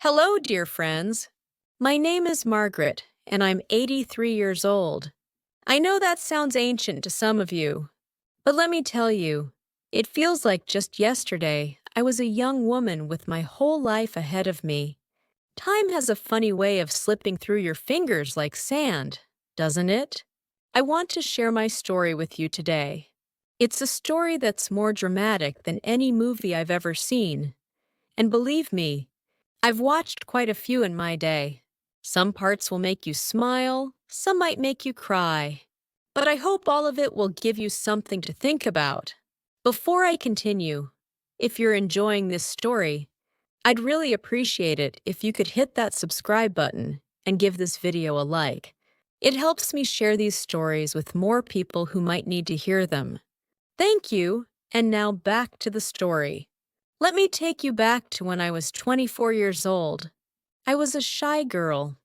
Hello, dear friends. My name is Margaret, and I'm 83 years old. I know that sounds ancient to some of you, but let me tell you, it feels like just yesterday I was a young woman with my whole life ahead of me. Time has a funny way of slipping through your fingers like sand, doesn't it? I want to share my story with you today. It's a story that's more dramatic than any movie I've ever seen. And believe me, I've watched quite a few in my day. Some parts will make you smile, some might make you cry. But I hope all of it will give you something to think about. Before I continue, if you're enjoying this story, I'd really appreciate it if you could hit that subscribe button and give this video a like. It helps me share these stories with more people who might need to hear them. Thank you, and now back to the story. Let me take you back to when I was 24 years old. I was a shy girl,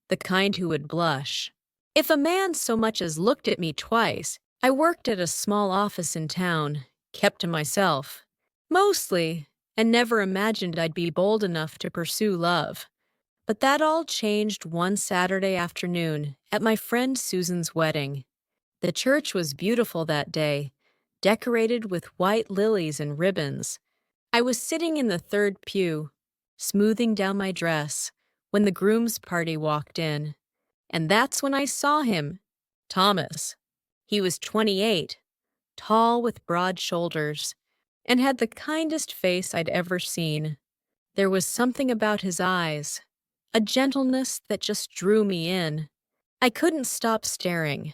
the kind who would blush. If a man so much as looked at me twice, I worked at a small office in town, kept to myself, mostly, and never imagined I'd be bold enough to pursue love. But that all changed one Saturday afternoon at my friend Susan's wedding. The church was beautiful that day, decorated with white lilies and ribbons. I was sitting in the third pew, smoothing down my dress, when the groom's party walked in. And that's when I saw him, Thomas. He was 28, tall with broad shoulders, and had the kindest face I'd ever seen. There was something about his eyes, a gentleness that just drew me in. I couldn't stop staring,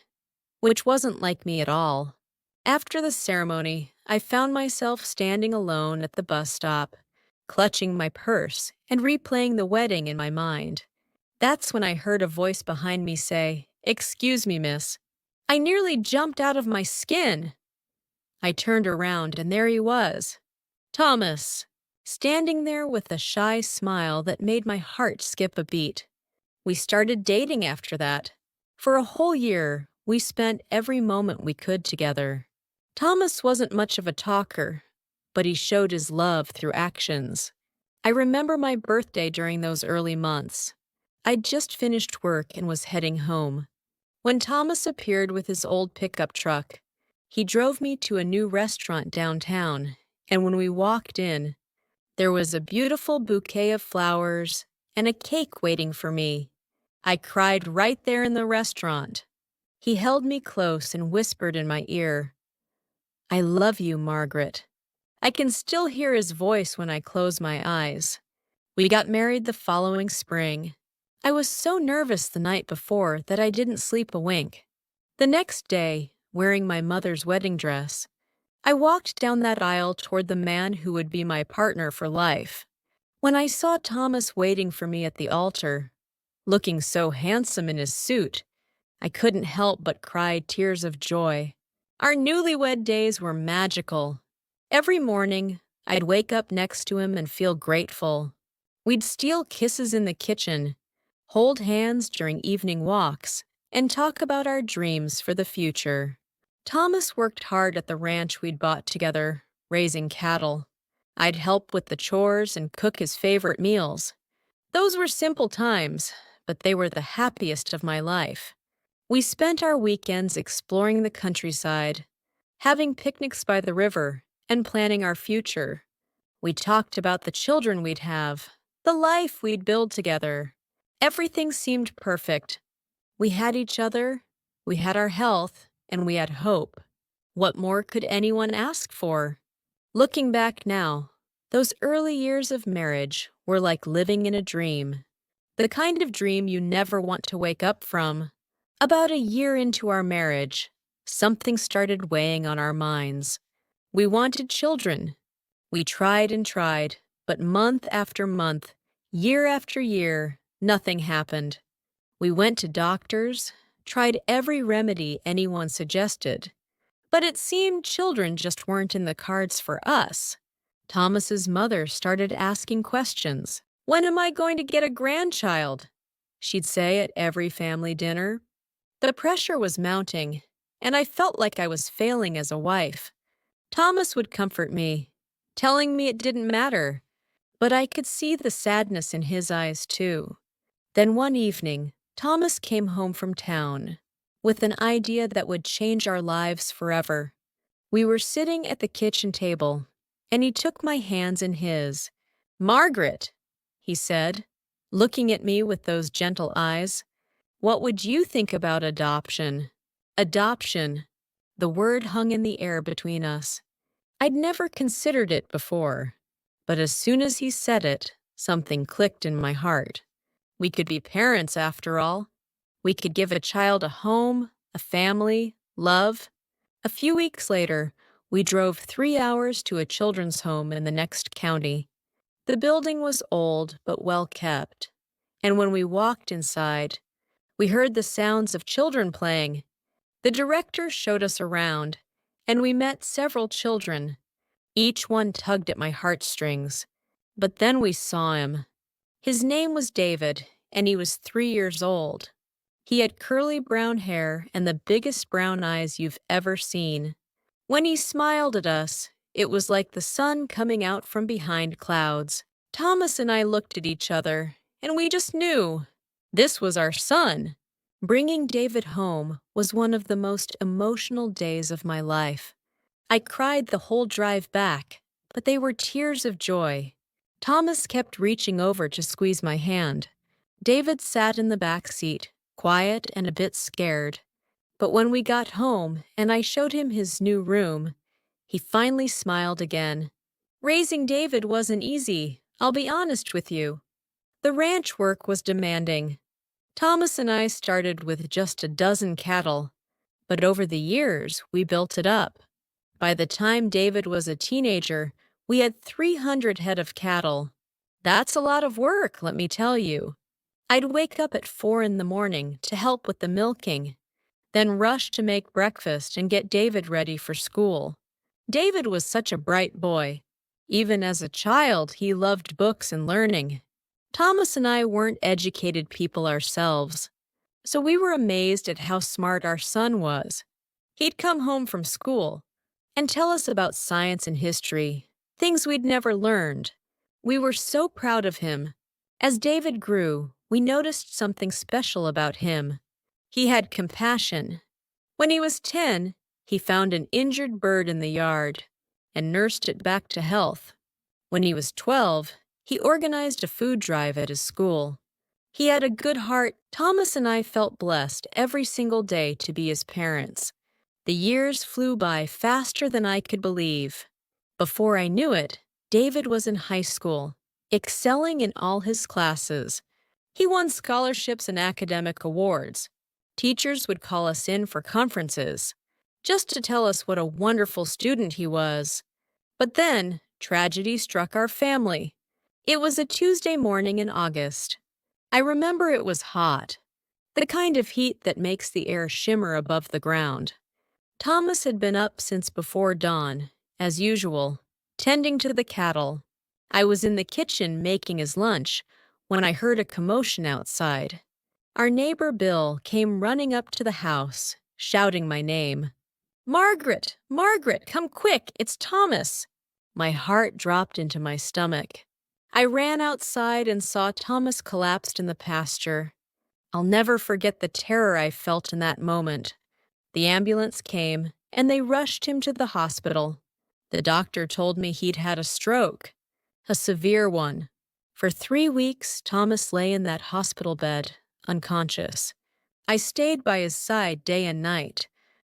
which wasn't like me at all. After the ceremony, I found myself standing alone at the bus stop, clutching my purse and replaying the wedding in my mind. That's when I heard a voice behind me say, "Excuse me, miss." I nearly jumped out of my skin. I turned around and there he was, Thomas, standing there with a shy smile that made my heart skip a beat. We started dating after that. For a whole year, we spent every moment we could together. Thomas wasn't much of a talker, but he showed his love through actions. I remember my birthday during those early months. I'd just finished work and was heading home. When Thomas appeared with his old pickup truck, he drove me to a new restaurant downtown, and when we walked in, there was a beautiful bouquet of flowers and a cake waiting for me. I cried right there in the restaurant. He held me close and whispered in my ear, "I love you, Margaret." I can still hear his voice when I close my eyes. We got married the following spring. I was so nervous the night before that I didn't sleep a wink. The next day, wearing my mother's wedding dress, I walked down that aisle toward the man who would be my partner for life. When I saw Thomas waiting for me at the altar, looking so handsome in his suit, I couldn't help but cry tears of joy. Our newlywed days were magical. Every morning, I'd wake up next to him and feel grateful. We'd steal kisses in the kitchen, hold hands during evening walks, and talk about our dreams for the future. Thomas worked hard at the ranch we'd bought together, raising cattle. I'd help with the chores and cook his favorite meals. Those were simple times, but they were the happiest of my life. We spent our weekends exploring the countryside, having picnics by the river, and planning our future. We talked about the children we'd have, the life we'd build together. Everything seemed perfect. We had each other, we had our health, and we had hope. What more could anyone ask for? Looking back now, those early years of marriage were like living in a dream. The kind of dream you never want to wake up from. About a year into our marriage, something started weighing on our minds. We wanted children. We tried and tried, but month after month, year after year, nothing happened. We went to doctors, tried every remedy anyone suggested, but it seemed children just weren't in the cards for us. Thomas's mother started asking questions. "When am I going to get a grandchild?" she'd say at every family dinner. The pressure was mounting, and I felt like I was failing as a wife. Thomas would comfort me, telling me it didn't matter, but I could see the sadness in his eyes too. Then one evening, Thomas came home from town with an idea that would change our lives forever. We were sitting at the kitchen table, and he took my hands in his. "Margaret," he said, looking at me with those gentle eyes, "what would you think about adoption?" Adoption. The word hung in the air between us. I'd never considered it before, but as soon as he said it, something clicked in my heart. We could be parents after all. We could give a child a home, a family, love. A few weeks later, we drove 3 hours to a children's home in the next county. The building was old but well kept, and when we walked inside, we heard the sounds of children playing. The director showed us around, and we met several children. Each one tugged at my heartstrings. But then we saw him. His name was David, and he was 3 years old. He had curly brown hair and the biggest brown eyes you've ever seen. When he smiled at us, it was like the sun coming out from behind clouds. Thomas and I looked at each other, and we just knew. This was our son. Bringing David home was one of the most emotional days of my life. I cried the whole drive back, but they were tears of joy. Thomas kept reaching over to squeeze my hand. David sat in the back seat, quiet and a bit scared. But when we got home and I showed him his new room, he finally smiled again. Raising David wasn't easy, I'll be honest with you. The ranch work was demanding. Thomas and I started with just a dozen cattle, but over the years we built it up. By the time David was a teenager, we had 300 head of cattle. That's a lot of work, let me tell you. I'd wake up at 4 in the morning to help with the milking, then rush to make breakfast and get David ready for school. David was such a bright boy. Even as a child, he loved books and learning. Thomas and I weren't educated people ourselves, so we were amazed at how smart our son was. He'd come home from school and tell us about science and history, things we'd never learned. We were so proud of him. As David grew, we noticed something special about him. He had compassion. When he was 10, he found an injured bird in the yard and nursed it back to health. When he was 12, he organized a food drive at his school. He had a good heart. Thomas and I felt blessed every single day to be his parents. The years flew by faster than I could believe. Before I knew it, David was in high school, excelling in all his classes. He won scholarships and academic awards. Teachers would call us in for conferences, just to tell us what a wonderful student he was. But then, tragedy struck our family. It was a Tuesday morning in August. I remember it was hot, the kind of heat that makes the air shimmer above the ground. Thomas had been up since before dawn, as usual, tending to the cattle. I was in the kitchen making his lunch when I heard a commotion outside. Our neighbor Bill came running up to the house, shouting my name. "Margaret! Margaret, come quick, it's Thomas!" My heart dropped into my stomach. I ran outside and saw Thomas collapsed in the pasture. I'll never forget the terror I felt in that moment. The ambulance came, and they rushed him to the hospital. The doctor told me he'd had a stroke, a severe one. For 3 weeks, Thomas lay in that hospital bed, unconscious. I stayed by his side day and night,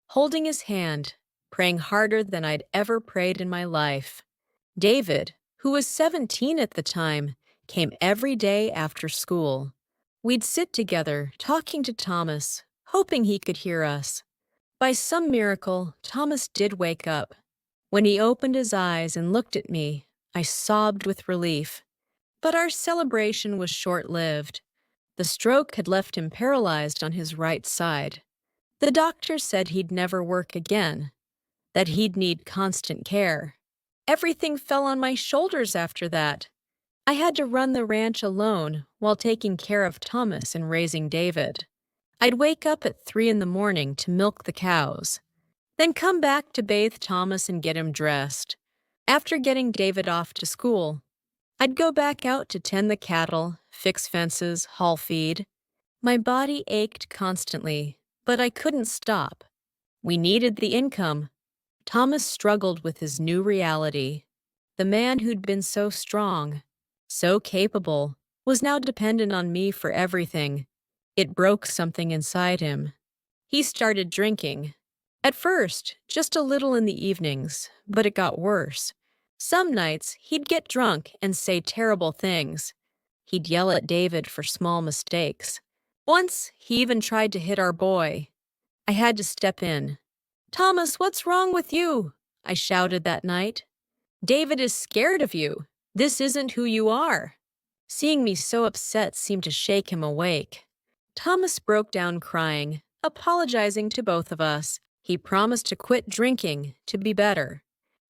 holding his hand, praying harder than I'd ever prayed in my life. David, who was 17 at the time, came every day after school. We'd sit together, talking to Thomas, hoping he could hear us. By some miracle, Thomas did wake up. When he opened his eyes and looked at me, I sobbed with relief. But our celebration was short-lived. The stroke had left him paralyzed on his right side. The doctor said he'd never work again, that he'd need constant care. Everything fell on my shoulders after that. I had to run the ranch alone while taking care of Thomas and raising David. I'd wake up at 3 in the morning to milk the cows, then come back to bathe Thomas and get him dressed. After getting David off to school, I'd go back out to tend the cattle, fix fences, haul feed. My body ached constantly, but I couldn't stop. We needed the income. Thomas struggled with his new reality. The man who'd been so strong, so capable, was now dependent on me for everything. It broke something inside him. He started drinking. At first, just a little in the evenings, but it got worse. Some nights, he'd get drunk and say terrible things. He'd yell at David for small mistakes. Once, he even tried to hit our boy. I had to step in. "Thomas, what's wrong with you?" I shouted that night. "David is scared of you. This isn't who you are." Seeing me so upset seemed to shake him awake. Thomas broke down crying, apologizing to both of us. He promised to quit drinking to be better.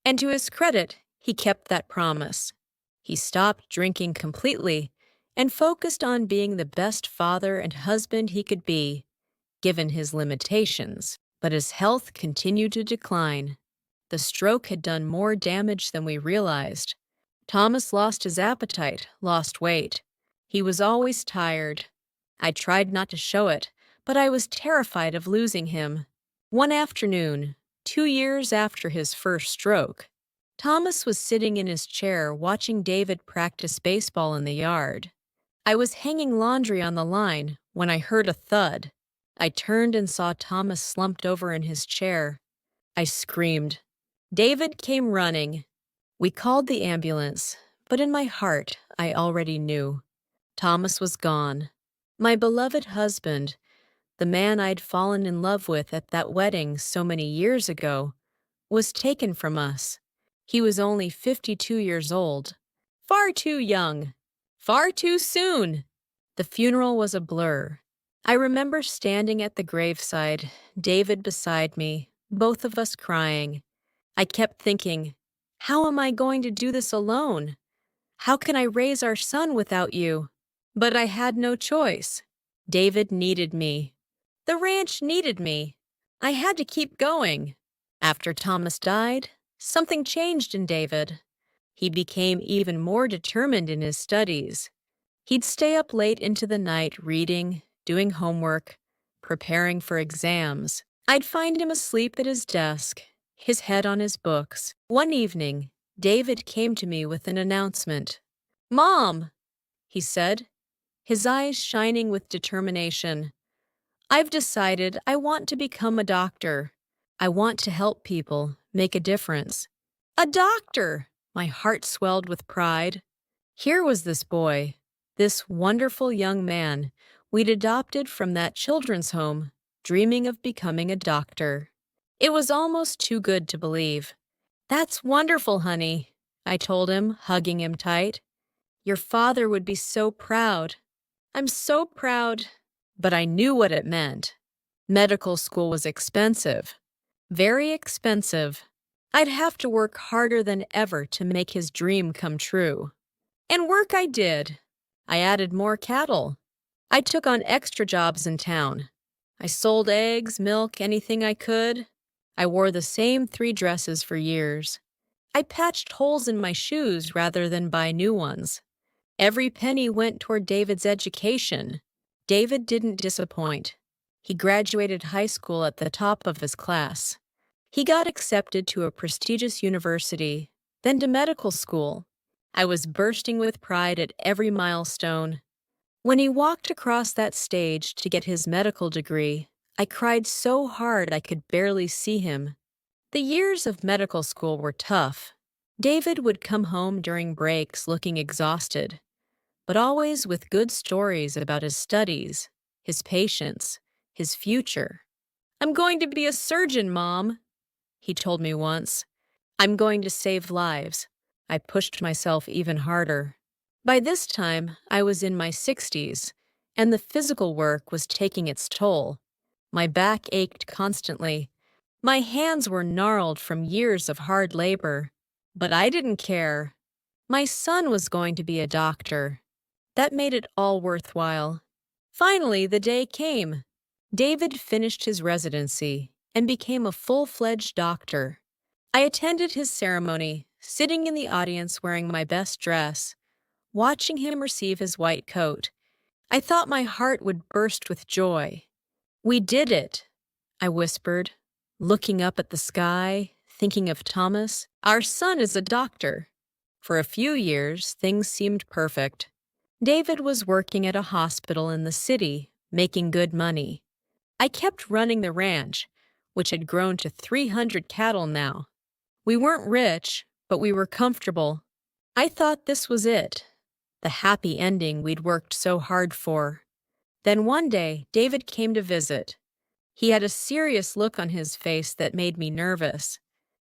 And to his credit, he kept that promise. He stopped drinking completely and focused on being the best father and husband he could be, given his limitations. But his health continued to decline. The stroke had done more damage than we realized. Thomas lost his appetite, lost weight. He was always tired. I tried not to show it, but I was terrified of losing him. One afternoon, 2 years after his first stroke, Thomas was sitting in his chair watching David practice baseball in the yard. I was hanging laundry on the line when I heard a thud. I turned and saw Thomas slumped over in his chair. I screamed. David came running. We called the ambulance, but in my heart, I already knew. Thomas was gone. My beloved husband, the man I'd fallen in love with at that wedding so many years ago, was taken from us. He was only 52 years old. Far too young. Far too soon. The funeral was a blur. I remember standing at the graveside, David beside me, both of us crying. I kept thinking, how am I going to do this alone? How can I raise our son without you? But I had no choice. David needed me. The ranch needed me. I had to keep going. After Thomas died, something changed in David. He became even more determined in his studies. He'd stay up late into the night reading, doing homework, preparing for exams. I'd find him asleep at his desk, his head on his books. One evening, David came to me with an announcement. "Mom," he said, his eyes shining with determination. "I've decided I want to become a doctor. I want to help people, make a difference." A doctor! My heart swelled with pride. Here was this boy, this wonderful young man we'd adopted from that children's home, dreaming of becoming a doctor. It was almost too good to believe. "That's wonderful, honey," I told him, hugging him tight. "Your father would be so proud." "I'm so proud." But I knew what it meant. Medical school was expensive. Very expensive. I'd have to work harder than ever to make his dream come true. And work I did. I added more cattle. I took on extra jobs in town. I sold eggs, milk, anything I could. I wore the same 3 dresses for years. I patched holes in my shoes rather than buy new ones. Every penny went toward David's education. David didn't disappoint. He graduated high school at the top of his class. He got accepted to a prestigious university, then to medical school. I was bursting with pride at every milestone. When he walked across that stage to get his medical degree, I cried so hard I could barely see him. The years of medical school were tough. David would come home during breaks looking exhausted, but always with good stories about his studies, his patients, his future. "I'm going to be a surgeon, Mom," he told me once. "I'm going to save lives." I pushed myself even harder. By this time, I was in my 60s, and the physical work was taking its toll. My back ached constantly. My hands were gnarled from years of hard labor. But I didn't care. My son was going to be a doctor. That made it all worthwhile. Finally, the day came. David finished his residency and became a full-fledged doctor. I attended his ceremony, sitting in the audience wearing my best dress. watching him receive his white coat. I thought my heart would burst with joy. "We did it," I whispered, looking up at the sky, thinking of Thomas. "Our son is a doctor." For a few years, things seemed perfect. David was working at a hospital in the city, making good money. I kept running the ranch, which had grown to 300 cattle now. We weren't rich, but we were comfortable. I thought this was it, the happy ending we'd worked so hard for. Then one day, David came to visit. He had a serious look on his face that made me nervous.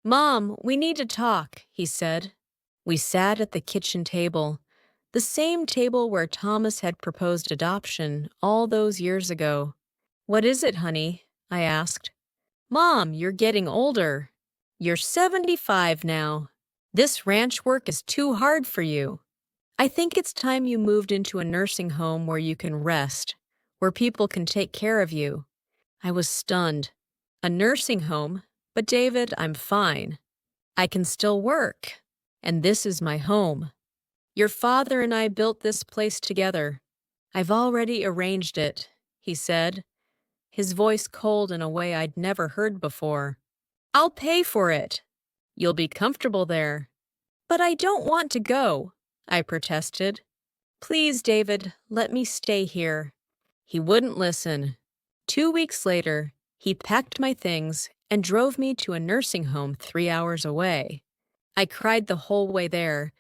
"Mom, we need to talk," he said. We sat at the kitchen table, the same table where Thomas had proposed adoption all those years ago. "What is it, honey?" I asked. "Mom, you're getting older. You're 75 now. This ranch work is too hard for you. I think it's time you moved into a nursing home where you can rest, where people can take care of you." I was stunned. A nursing home? But David, I'm fine. I can still work. And this is my home. Your father and I built this place together. I've already arranged it, he said, his voice cold in a way I'd never heard before. "I'll pay for it. You'll be comfortable there." "But I don't want to go," I protested. "Please, David, let me stay here." He wouldn't listen. 2 weeks later, he packed my things and drove me to a nursing home 3 hours away. I cried the whole way there,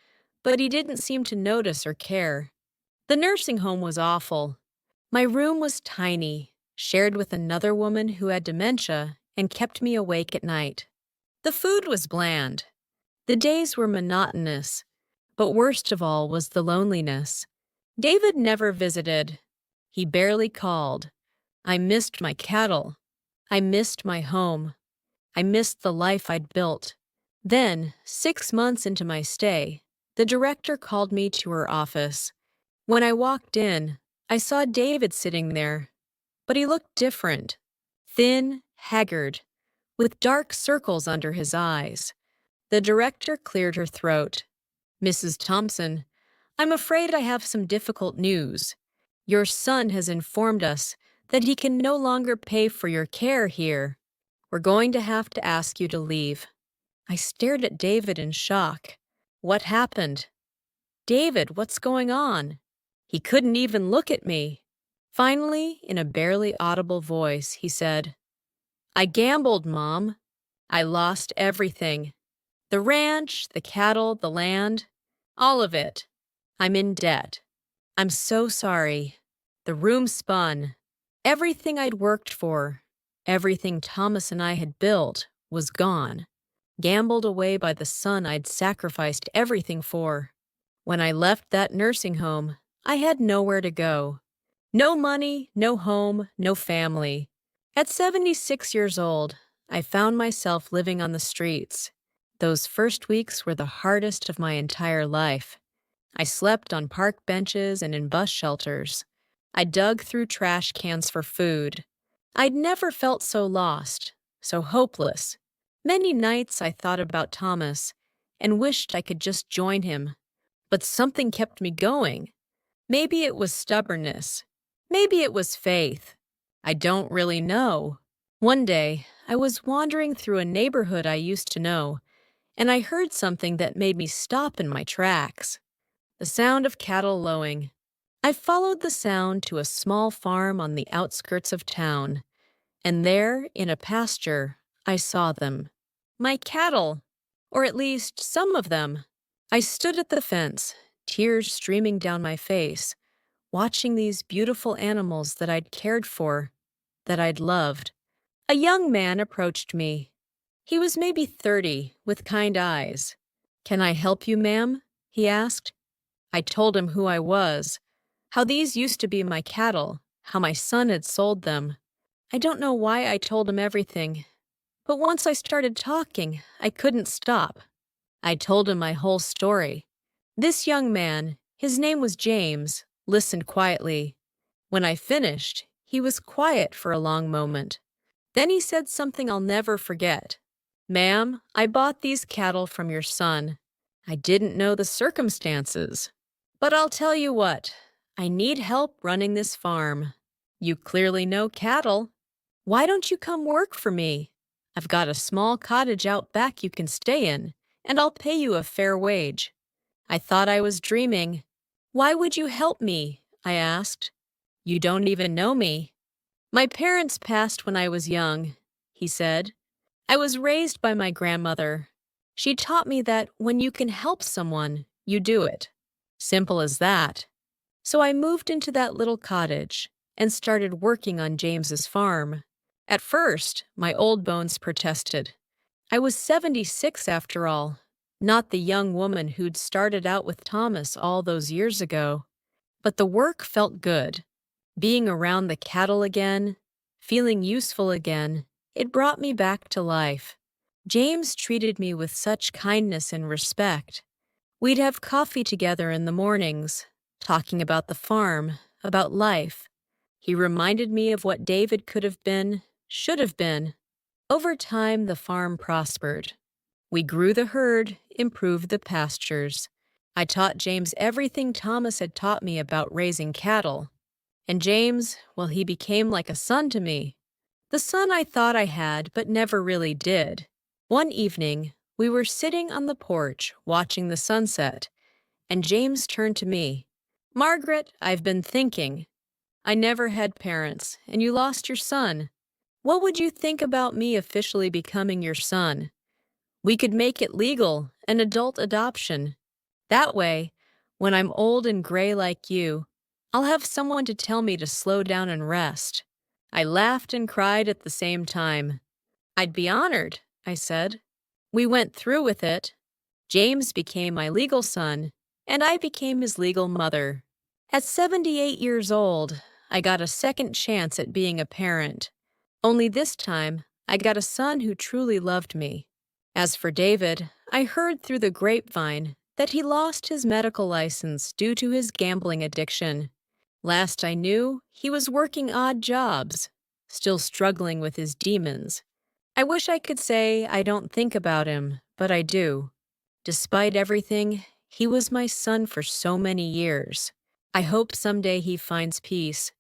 but he didn't seem to notice or care. The nursing home was awful. My room was tiny, shared with another woman who had dementia and kept me awake at night. The food was bland. The days were monotonous, but worst of all was the loneliness. David never visited. He barely called. I missed my cattle. I missed my home. I missed the life I'd built. Then, 6 months into my stay, the director called me to her office. When I walked in, I saw David sitting there, but he looked different. Thin, haggard, with dark circles under his eyes. The director cleared her throat. "Mrs. Thompson, I'm afraid I have some difficult news. Your son has informed us that he can no longer pay for your care here. We're going to have to ask you to leave." I stared at David in shock. What happened? "David, what's going on?" He couldn't even look at me. Finally, in a barely audible voice, he said, "I gambled, Mom. I lost everything. The ranch, the cattle, the land, all of it. I'm in debt. I'm so sorry." The room spun. Everything I'd worked for, everything Thomas and I had built, was gone, gambled away by the son I'd sacrificed everything for. When I left that nursing home, I had nowhere to go. No money, no home, no family. At 76 years old, I found myself living on the streets. Those first weeks were the hardest of my entire life. I slept on park benches and in bus shelters. I dug through trash cans for food. I'd never felt so lost, so hopeless. Many nights I thought about Thomas and wished I could just join him. But something kept me going. Maybe it was stubbornness. Maybe it was faith. I don't really know. One day, I was wandering through a neighborhood I used to know, and I heard something that made me stop in my tracks. The sound of cattle lowing. I followed the sound to a small farm on the outskirts of town, and there, in a pasture, I saw them. My cattle, or at least some of them. I stood at the fence, tears streaming down my face, watching these beautiful animals that I'd cared for, that I'd loved. A young man approached me. He was maybe 30, with kind eyes. "Can I help you, ma'am?" he asked. I told him who I was, how these used to be my cattle, how my son had sold them. I don't know why I told him everything, but once I started talking, I couldn't stop. I told him my whole story. This young man, his name was James, listened quietly. When I finished, he was quiet for a long moment. Then he said something I'll never forget. "Ma'am, I bought these cattle from your son. I didn't know the circumstances. But I'll tell you what, I need help running this farm. You clearly know cattle. Why don't you come work for me? I've got a small cottage out back you can stay in, and I'll pay you a fair wage. I thought I was dreaming. Why would you help me? I asked. You don't even know me. My parents passed when I was young, he said. I was raised by my grandmother. She taught me that when you can help someone, you do it. Simple as that. So I moved into that little cottage and started working on James's farm. At first, my old bones protested. I was 76 after all, not the young woman who'd started out with Thomas all those years ago. But the work felt good. Being around the cattle again, feeling useful again, it brought me back to life. James treated me with such kindness and respect. We'd have coffee together in the mornings, talking about the farm, about life. He reminded me of what David could have been, should have been. Over time, the farm prospered. We grew the herd, improved the pastures. I taught James everything Thomas had taught me about raising cattle. And James, well, he became like a son to me. The son I thought I had, but never really did. One evening, we were sitting on the porch watching the sunset, and James turned to me. Margaret, I've been thinking. I never had parents, and you lost your son. What would you think about me officially becoming your son? We could make it legal, an adult adoption. That way, when I'm old and gray like you, I'll have someone to tell me to slow down and rest. I laughed and cried at the same time. I'd be honored, I said. We went through with it. James became my legal son, and I became his legal mother. At 78 years old, I got a second chance at being a parent. Only this time, I got a son who truly loved me. As for David, I heard through the grapevine that he lost his medical license due to his gambling addiction. Last I knew, he was working odd jobs, still struggling with his demons. I wish I could say I don't think about him, but I do. Despite everything, he was my son for so many years. I hope someday he finds peace.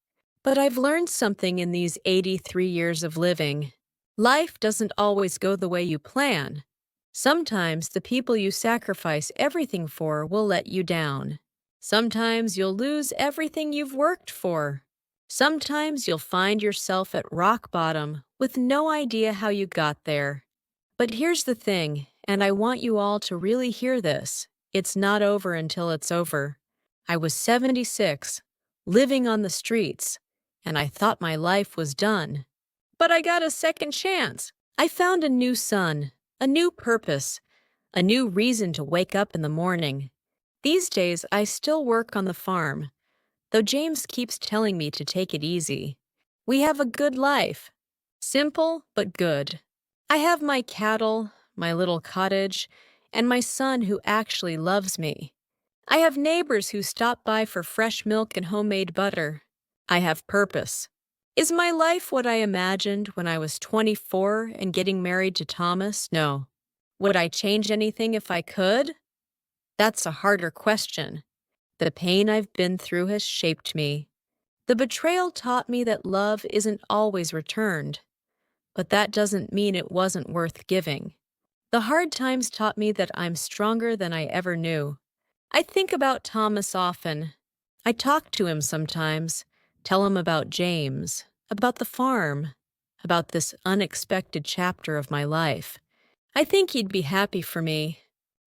But I've learned something in these 83 years of living. Life doesn't always go the way you plan. Sometimes the people you sacrifice everything for will let you down. Sometimes you'll lose everything you've worked for. Sometimes you'll find yourself at rock bottom with no idea how you got there. But here's the thing, and I want you all to really hear this. It's not over until it's over. I was 76, living on the streets, and I thought my life was done. But I got a second chance. I found a new son, a new purpose, a new reason to wake up in the morning. These days, I still work on the farm, though James keeps telling me to take it easy. We have a good life. Simple, but good. I have my cattle, my little cottage, and my son who actually loves me. I have neighbors who stop by for fresh milk and homemade butter. I have purpose. Is my life what I imagined when I was 24 and getting married to Thomas? No. Would I change anything if I could? That's a harder question. The pain I've been through has shaped me. The betrayal taught me that love isn't always returned. But that doesn't mean it wasn't worth giving. The hard times taught me that I'm stronger than I ever knew. I think about Thomas often. I talk to him sometimes, tell him about James, about the farm, about this unexpected chapter of my life. I think he'd be happy for me.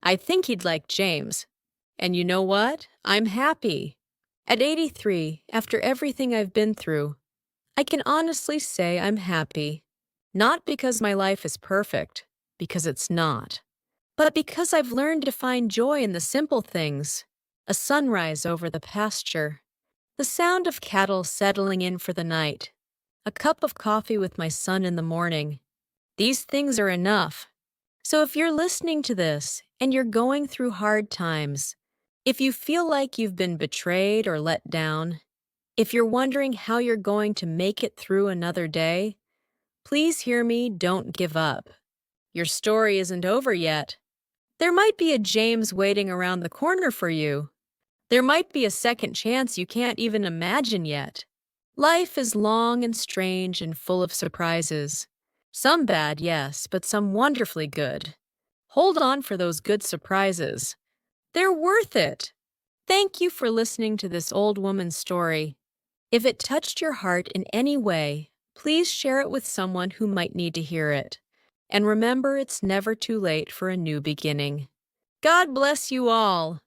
I think he'd like James. And you know what? I'm happy. At 83, after everything I've been through, I can honestly say I'm happy. Not because my life is perfect, because it's not, but because I've learned to find joy in the simple things. A sunrise over the pasture, the sound of cattle settling in for the night, a cup of coffee with my son in the morning. These things are enough. So if you're listening to this and you're going through hard times, if you feel like you've been betrayed or let down, if you're wondering how you're going to make it through another day, please hear me, don't give up. Your story isn't over yet. There might be a James waiting around the corner for you. There might be a second chance you can't even imagine yet. Life is long and strange and full of surprises. Some bad, yes, but some wonderfully good. Hold on for those good surprises. They're worth it. Thank you for listening to this old woman's story. If it touched your heart in any way, please share it with someone who might need to hear it. And remember, it's never too late for a new beginning. God bless you all.